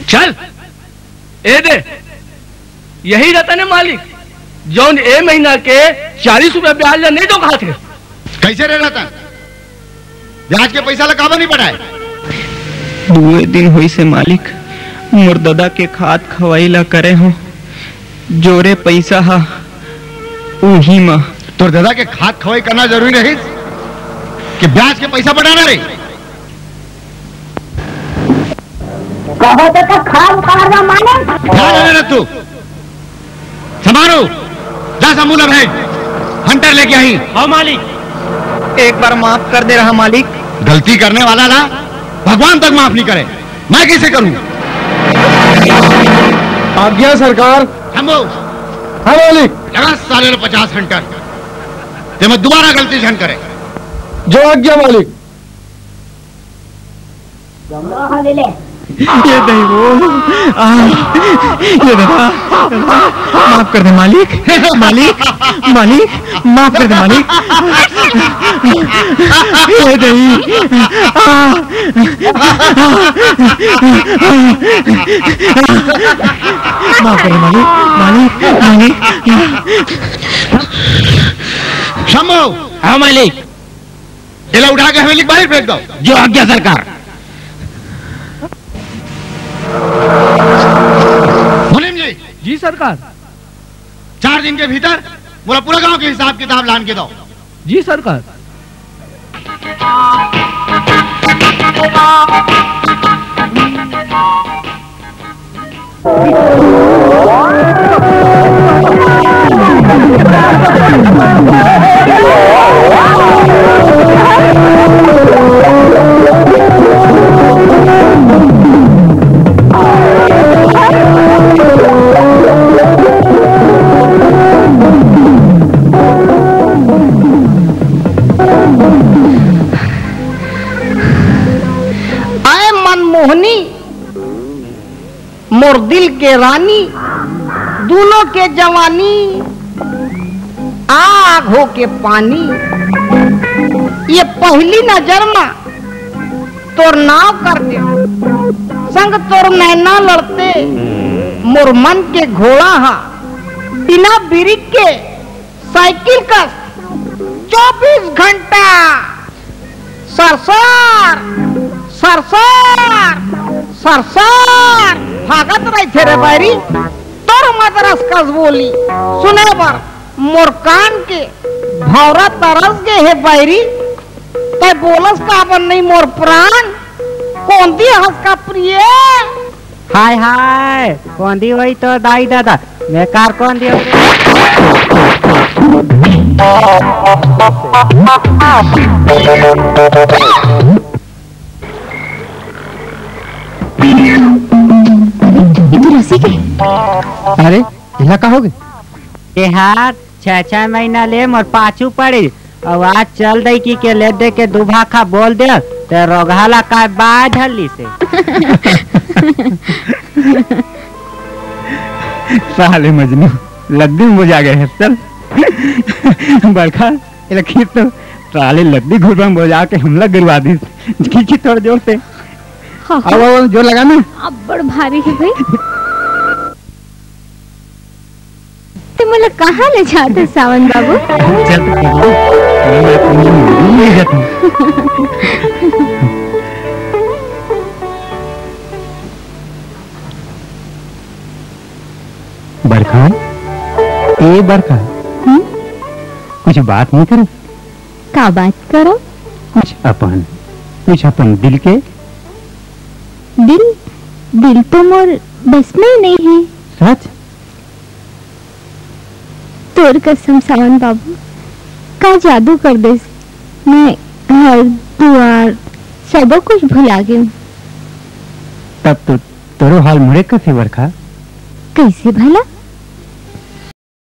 चल ए दे, यही रतन है मालिक जौन ए महीना के 40 रुपए ब्याज नहीं तो कहा थे। कैसे रे रतन, ब्याज के पैसा लगावा नहीं पड़ा है? 2 दिन हुई से मालिक मोर दादा के खाद खवाई ला करे हो, जोरे पैसा हा उही मा। तो दादा के खाद खवाई करना जरूरी नहीं कि ब्याज के पैसा बढ़ाना रे? कहो तो खाद खाना माने ना तू समारो, जा समूला भेज, हंटर लेके आई। हाँ मालिक, एक बार माफ कर दे रहा मालिक। गलती करने वाला ना भगवान तक माफ नहीं करे, मैं कैसे करूं? आज्ञा सरकार। थमो। हाँ मालिक। लगा साले 50 हंटर, ते मैं दोबारा गलती से करे। जो आज्ञा मालिक। ये नहीं वो, ये दादा माफ कर दे मालिक, मालिक मालिक माफ कर दे मालिक। ये नहीं माफ कर दे मालिक, मालिक मालिक। शंभू। हाँ मालिक। इला उठा के हवेली बाहर फेंक दो। जो आज्ञा सरकार। मुनीम जी। जी सरकार। 4 दिन के भीतर पूरा पूरा गांव के हिसाब किताब लान के दो। जी सरकार। मोहनी मोर दिल के रानी, दूल्हों के जवानी आग हो के पानी। ये पहली नजर में तोर नाव कर दे, संग तोर नैना लड़ते मोर मन के घोड़ा हा। बिना ब्रेक के साइकिल का 24 घंटा सरसार सरसार सरसार भागत रही थे रे बैरी। तोर मदरस कस बोली सुने बर मोर कान के भौरा तरस गए है बैरी। ते बोलस का बन नहीं मोर प्राण, कौन दी हंस का प्रिय। हाय हाय, कौन दी वही तो दाई दादा, मैं कार कौन दी अरे इला का होगे? ये हाथ 6 महीना ले मोर पाछू पड़ी और आज चल दई की के ले दे के दुभा खा बोल दे ते रोगहाला का बाज हल्ली से। साले मजनू लद्दी मुझा गए हैं। चल बरखा खींच तो साले लद्दी घुटवा में बोझा के हमला गिरवा दी। खींची थोड़ा जोर से। हाँ। अब जोर लगा ना। अब बड़ भारी है भाई। तो मुझे कहाँ ले जाते सावन बाबू? चल तो ले जाता हूँ। बरखा, ए बरखा, कुछ बात नहीं करो? का बात करो? कुछ अपन दिल के। दिल तो मोर बस में नहीं है। सच? तोर कसम सावन बाबू, का जादू कर दे। मैं घर द्वार सब कुछ भुला गई। तब तो तोरो हाल मुड़े कैसे बरखा? कैसे भला?